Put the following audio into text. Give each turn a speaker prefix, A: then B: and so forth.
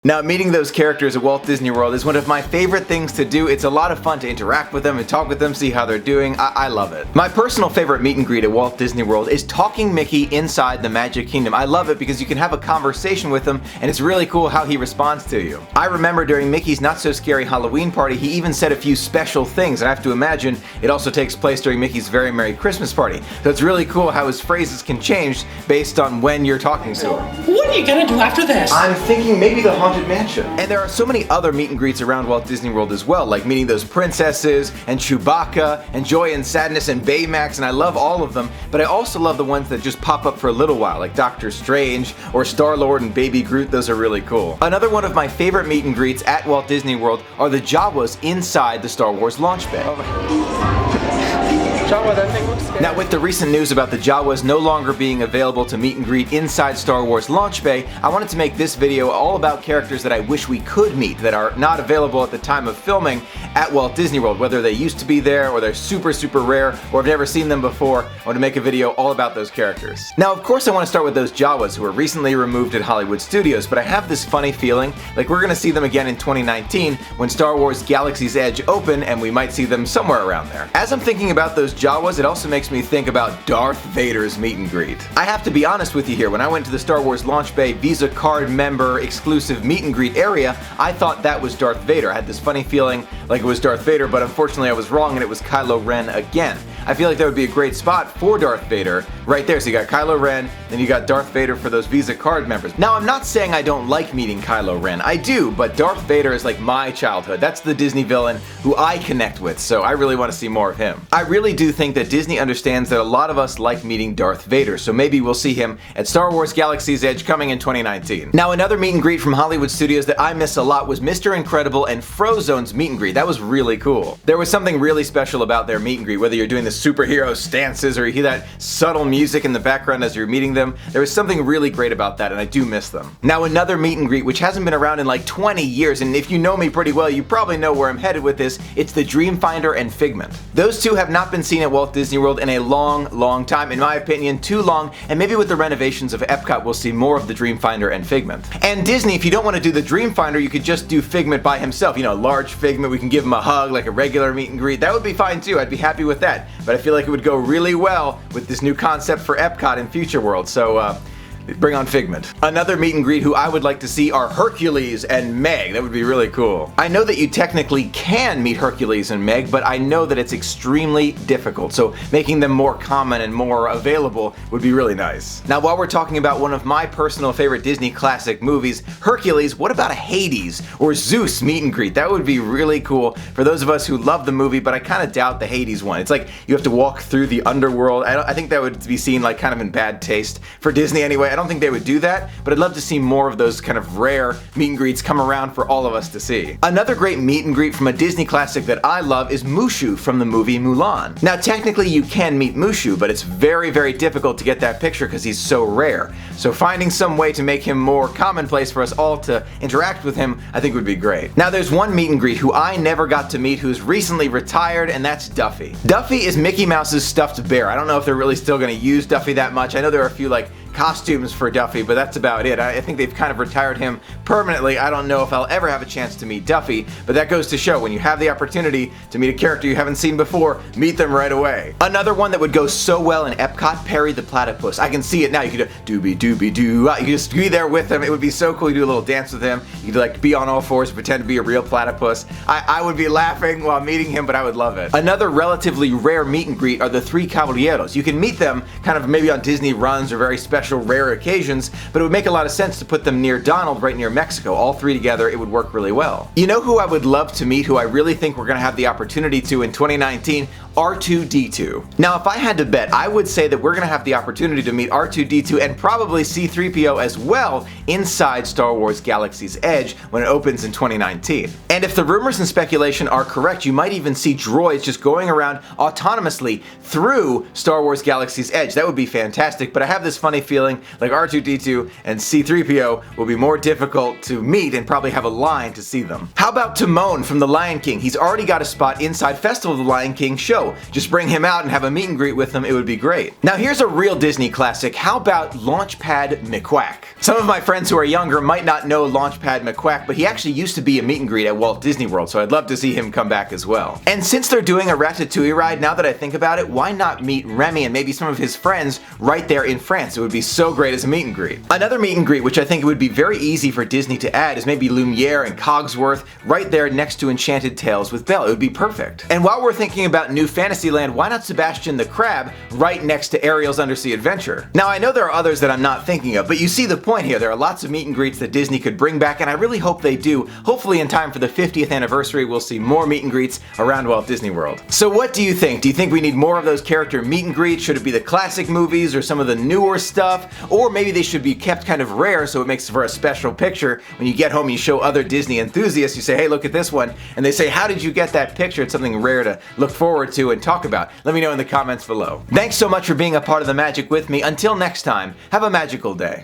A: Now, meeting those characters at Walt Disney World is one of my favorite things to do. It's a lot of fun to interact with them and talk with them, see how they're doing. I love it. My personal favorite meet and greet at Walt Disney World is talking Mickey inside the Magic Kingdom. I love it because you can have a conversation with him and it's really cool how he responds to you. I remember during Mickey's Not So Scary Halloween party, he even said a few special things, and I have to imagine it also takes place during Mickey's Very Merry Christmas party. So it's really cool how his phrases can change based on when you're talking to him.
B: What are you gonna do after this?
A: I'm thinking maybe the Haunted Mansion. And there are so many other meet and greets around Walt Disney World as well, like meeting those princesses, and Chewbacca, and Joy and Sadness, and Baymax, and I love all of them, but I also love the ones that just pop up for a little while, like Doctor Strange, or Star-Lord and Baby Groot. Those are really cool. Another one of my favorite meet and greets at Walt Disney World are the Jawas inside the Star Wars launch bay.
B: Jawa, that thing looks scary.
A: Now, with the recent news about the Jawas no longer being available to meet and greet inside Star Wars launch bay, I wanted to make this video all about characters that I wish we could meet that are not available at the time of filming at Walt Disney World, whether they used to be there or they're super rare or I've never seen them before. I want to make a video all about those characters. Now, of course, I want to start with those Jawas who were recently removed at Hollywood Studios, but I have this funny feeling like we're going to see them again in 2019 when Star Wars Galaxy's Edge open, and we might see them somewhere around there. As I'm thinking about those Jawas, it also makes me think about Darth Vader's meet and greet. I have to be honest with you here, when I went to the Star Wars Launch Bay Visa card member exclusive meet and greet area, I thought that was Darth Vader. I had this funny feeling like it was Darth Vader, but unfortunately I was wrong and it was Kylo Ren again. I feel like that would be a great spot for Darth Vader right there. So you got Kylo Ren, then you got Darth Vader for those Visa card members. Now, I'm not saying I don't like meeting Kylo Ren. I do, but Darth Vader is like my childhood. That's the Disney villain who I connect with, so I really want to see more of him. I really do think that Disney understands that a lot of us like meeting Darth Vader, so maybe we'll see him at Star Wars Galaxy's Edge coming in 2019. Now, another meet and greet from Hollywood Studios that I miss a lot was Mr. Incredible and Frozone's meet and greet. That was really cool. There was something really special about their meet and greet, whether you're doing the superhero stances or you hear that subtle music in the background as you're meeting them. There was something really great about that, and I do miss them. Now, another meet and greet which hasn't been around in like 20 years, and if you know me pretty well, you probably know where I'm headed with this. It's the Dreamfinder and Figment. Those two have not been seen at Walt Disney World in a long time, in my opinion, too long, and maybe with the renovations of Epcot we'll see more of the Dreamfinder and Figment. And Disney, if you don't want to do the Dreamfinder, you could just do Figment by himself. You know, large Figment, we can give him a hug like a regular meet and greet. That would be fine too, I'd be happy with that. But I feel like it would go really well with this new concept for Epcot in Future World, so bring on Figment. Another meet and greet who I would like to see are Hercules and Meg. That would be really cool. I know that you technically can meet Hercules and Meg, but I know that it's extremely difficult, so making them more common and more available would be really nice. Now, while we're talking about one of my personal favorite Disney classic movies, Hercules, what about a Hades or Zeus meet and greet? That would be really cool for those of us who love the movie, but I kind of doubt the Hades one. It's like you have to walk through the underworld. I think that would be seen like kind of in bad taste for Disney anyway. I don't think they would do that, but I'd love to see more of those kind of rare meet and greets come around for all of us to see. Another great meet and greet from a Disney classic that I love is Mushu from the movie Mulan. Now, technically you can meet Mushu, but it's very difficult to get that picture because he's so rare. So finding some way to make him more commonplace for us all to interact with him, I think would be great. Now, there's one meet and greet who I never got to meet who's recently retired, and that's Duffy. Duffy is Mickey Mouse's stuffed bear. I don't know if they're really still going to use Duffy that much. I know there are a few like costumes for Duffy, but that's about it. I think they've kind of retired him permanently. I don't know if I'll ever have a chance to meet Duffy, but that goes to show when you have the opportunity to meet a character you haven't seen before, meet them right away. Another one that would go so well in Epcot, Perry the Platypus. I can see it now. You could do doobie doobie doo. You could just be there with him. It would be so cool. You do a little dance with him. You could like be on all fours, pretend to be a real platypus. I would be laughing while meeting him, but I would love it. Another relatively rare meet and greet are the Three Caballeros. You can meet them kind of maybe on Disney runs or very special rare occasions, but it would make a lot of sense to put them near Donald right near Mexico. All three together, it would work really well. You know who I would love to meet, who I really think we're going to have the opportunity to in 2019? R2-D2. Now, if I had to bet, I would say that we're going to have the opportunity to meet R2-D2 and probably C-3PO as well inside Star Wars Galaxy's Edge when it opens in 2019. And if the rumors and speculation are correct, you might even see droids just going around autonomously through Star Wars Galaxy's Edge. That would be fantastic, but I have this funny feeling like R2-D2 and C-3PO will be more difficult to meet and probably have a line to see them. How about Timon from The Lion King? He's already got a spot inside Festival of the Lion King show. go. Just bring him out and have a meet and greet with him, it would be great. Now here's a real Disney classic. How about Launchpad McQuack? Some of my friends who are younger might not know Launchpad McQuack, but he actually used to be a meet and greet at Walt Disney World, so I'd love to see him come back as well. And since they're doing a Ratatouille ride, now that I think about it, why not meet Remy and maybe some of his friends right there in France? It would be so great as a meet and greet. Another meet and greet which I think it would be very easy for Disney to add is maybe Lumiere and Cogsworth right there next to Enchanted Tales with Belle. It would be perfect. And while we're thinking about New Fantasyland, why not Sebastian the Crab right next to Ariel's Undersea Adventure? Now I know there are others that I'm not thinking of, but you see the point here. There are lots of meet and greets that Disney could bring back, and I really hope they do. Hopefully in time for the 50th anniversary we'll see more meet and greets around Walt Disney World. So what do you think? Do you think we need more of those character meet and greets? Should it be the classic movies or some of the newer stuff? Or maybe they should be kept kind of rare so it makes for a special picture. When you get home and you show other Disney enthusiasts, you say, hey, look at this one, and they say, how did you get that picture? It's something rare to look forward to and talk about. Let me know in the comments below. Thanks so much for being a part of the magic with me. Until next time, have a magical day.